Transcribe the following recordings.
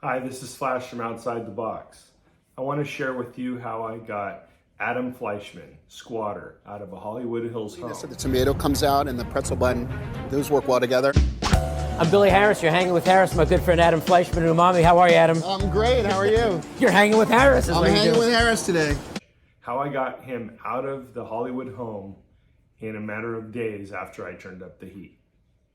Hi, this is Flash from Outside the Box. I want to share with you how I got Adam Fleischman, squatter, out of a Hollywood Hills home. So the tomato comes out and the pretzel bun, those work well together. I'm Billy Harris. You're hanging with Harris, my good friend Adam Fleischman in Umami. How are you, Adam? I'm great. How are you? You're hanging with Harris. I'm hanging with Harris today. How I got him out of the Hollywood home in a matter of days after I turned up the heat.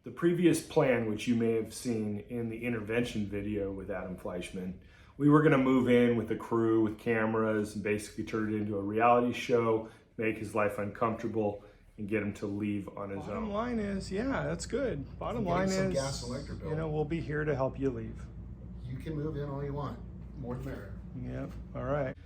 The previous plan, which you may have seen in the intervention video with Adam Fleischman, we were going to move in with a crew with cameras and basically turn it into a reality show, make his life uncomfortable, and get him to leave on his own. Bottom line is, yeah, that's good. Bottom line is, gas and electric bill. you know, we'll be here to help you leave. You can move in all you want. More the merrier. Yep, all right.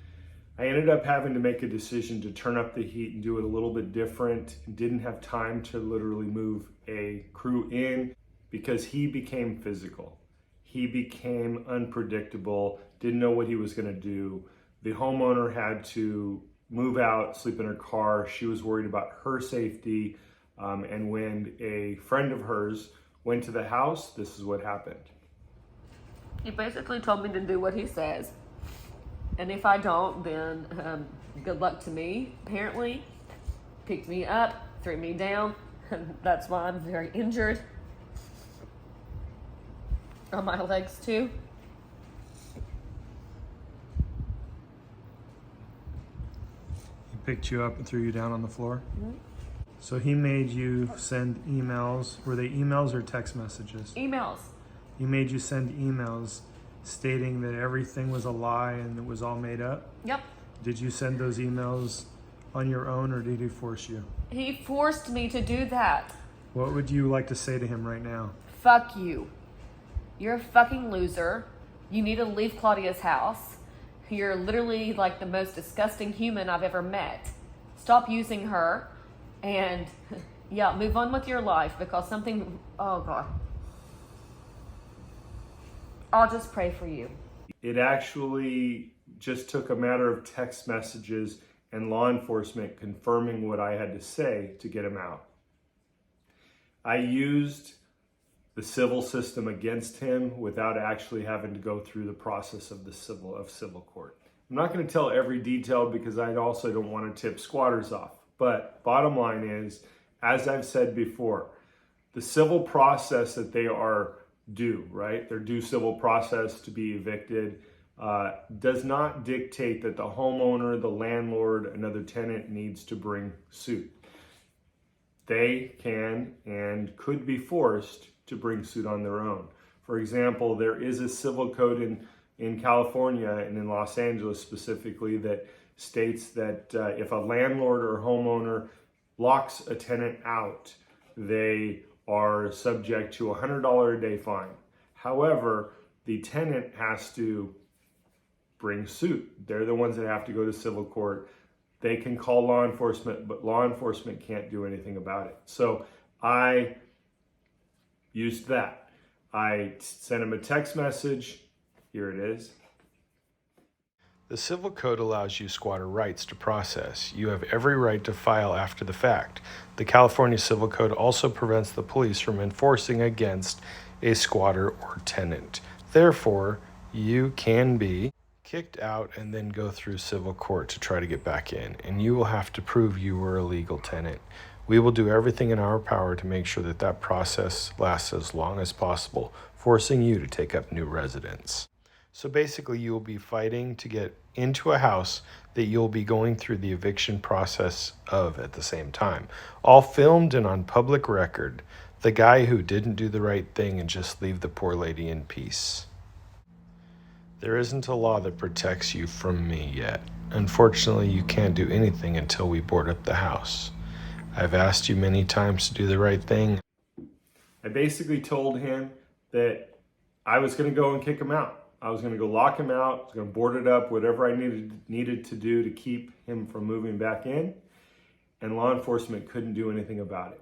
I ended up having to make a decision to turn up the heat and do it a little bit different. Didn't have time to literally move a crew in because he became physical. He became unpredictable, didn't know what he was gonna do. The homeowner had to move out, sleep in her car. She was worried about her safety. And when a friend of hers went to the house, this is what happened. He basically told me to do what he says. And if I don't, then good luck to me, apparently. Picked me up, threw me down. That's why I'm very injured. On my legs, too. He picked you up and threw you down on the floor? Mm-hmm. So he made you send emails. Were they emails or text messages? Emails. He made you send emails stating that everything was a lie and it was all made up? Yep. Did you send those emails on your own or did he force you? He forced me to do that. What would you like to say to him right now? Fuck you. You're a fucking loser. You need to leave Claudia's house. You're literally like the most disgusting human I've ever met. Stop using her and yeah, move on with your life because something, oh God. I'll just pray for you. It actually just took a matter of text messages and law enforcement confirming what I had to say to get him out. I used the civil system against him without actually having to go through the process of civil court. I'm not going to tell every detail because I also don't want to tip squatters off. But bottom line is, as I've said before, the civil process that they are due, right? Their due civil process to be evicted does not dictate that the homeowner, the landlord, another tenant needs to bring suit. They can and could be forced to bring suit on their own. For example, there is a civil code in California and in Los Angeles specifically that states that if a landlord or homeowner locks a tenant out, they are subject to a $100 a day fine. However, the tenant has to bring suit. They're the ones that have to go to civil court. They can call law enforcement, but law enforcement can't do anything about it. So I used that. I sent him a text message. Here it is. The Civil Code allows you squatter rights to process. You have every right to file after the fact. The California Civil Code also prevents the police from enforcing against a squatter or tenant. Therefore, you can be kicked out and then go through civil court to try to get back in, and you will have to prove you were a legal tenant. We will do everything in our power to make sure that that process lasts as long as possible, forcing you to take up new residence. So basically, you will be fighting to get into a house that you'll be going through the eviction process of at the same time. All filmed and on public record. The guy who didn't do the right thing and just leave the poor lady in peace. There isn't a law that protects you from me yet. Unfortunately, you can't do anything until we board up the house. I've asked you many times to do the right thing. I basically told him that I was going to go and kick him out. I was going to go lock him out, I was going to board it up, whatever I needed to do to keep him from moving back in, and law enforcement couldn't do anything about it.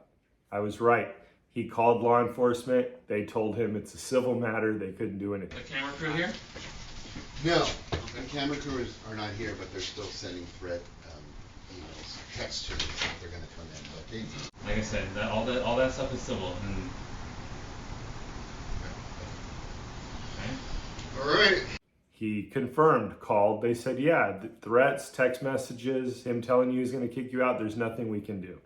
I was right. He called law enforcement, they told him it's a civil matter, they couldn't do anything. The camera crew here? No, the camera crews are not here, but they're still sending threat emails, text to me if they're going to come in. But they, Like I said, all that stuff is civil. And, okay? All right. He confirmed, called. They said, yeah, threats, text messages, him telling you he's going to kick you out, there's nothing we can do.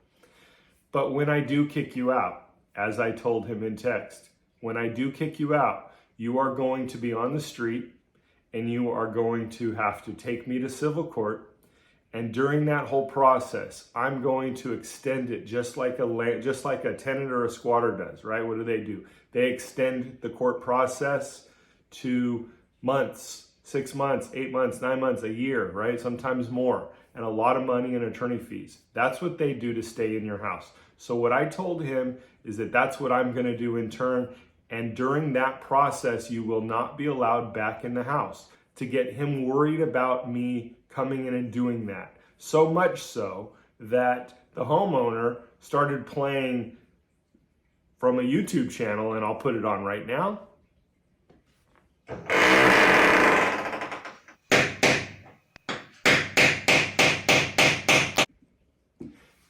But when I do kick you out, as I told him in text, when I do kick you out, you are going to be on the street and you are going to have to take me to civil court. And during that whole process, I'm going to extend it just like a tenant or a squatter does, right? What do? They extend the court process to months, 6 months, 8 months, 9 months, a year, right? Sometimes more, and a lot of money in attorney fees. That's what they do to stay in your house. So what I told him is that that's what I'm gonna do in turn. And during that process, you will not be allowed back in the house, to get him worried about me coming in and doing that. So much so that the homeowner started playing from a YouTube channel, and I'll put it on right now.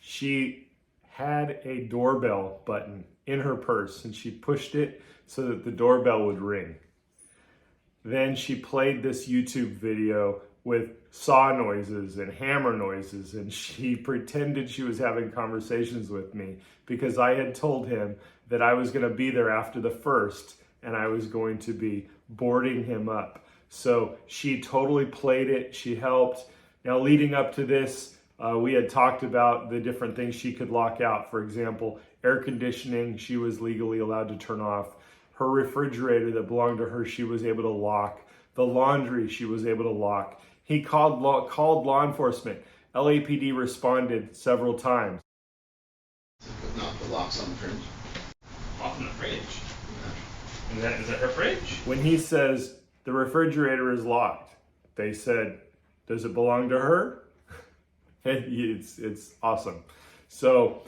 She had a doorbell button in her purse and she pushed it so that the doorbell would ring. Then she played this YouTube video with saw noises and hammer noises, and she pretended she was having conversations with me because I had told him that I was going to be there after the first and I was going to be boarding him up. So she totally played it. She helped. Now, leading up to this, we had talked about the different things she could lock out. For example, air conditioning, she was legally allowed to turn off. Her refrigerator that belonged to her, she was able to lock. The laundry, she was able to lock. He called law enforcement. LAPD responded several times. But not the locks on the fridge. Off in the fridge. Is that her fridge? When he says the refrigerator is locked, they said, does it belong to her? It's awesome. So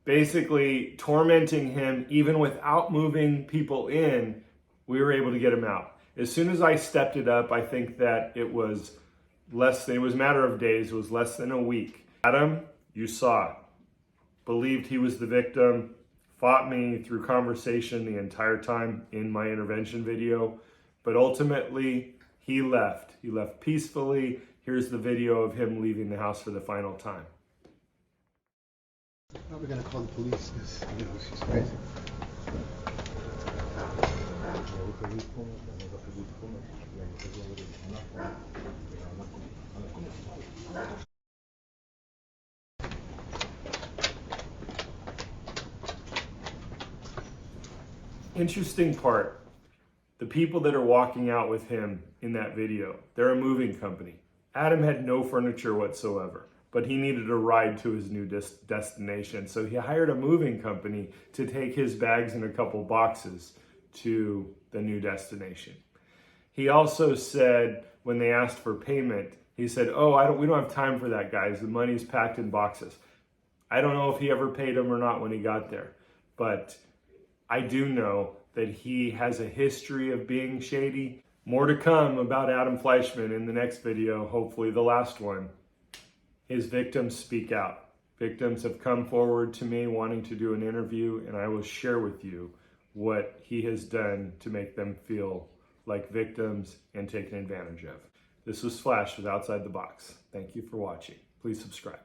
basically tormenting him, even without moving people in, we were able to get him out. As soon as I stepped it up, I think that it was a matter of days, it was less than a week. Adam, you saw it, believed he was the victim, fought me through conversation the entire time in my intervention video, but ultimately he left. He left peacefully. Here's the video of him leaving the house for the final time. Probably gonna call the police because, you know, she's crazy. Interesting part, the people that are walking out with him in that video, they're a moving company. Adam had no furniture whatsoever, but he needed a ride to his new destination. So he hired a moving company to take his bags and a couple boxes to the new destination. He also said, when they asked for payment, he said, we don't have time for that, guys. The money's packed in boxes. I don't know if he ever paid him or not when he got there, but I do know that he has a history of being shady. More to come about Adam Fleischman in the next video, hopefully the last one. His victims speak out. Victims have come forward to me wanting to do an interview, and I will share with you what he has done to make them feel like victims and taken advantage of. This was Flash with Outside the Box. Thank you for watching. Please subscribe.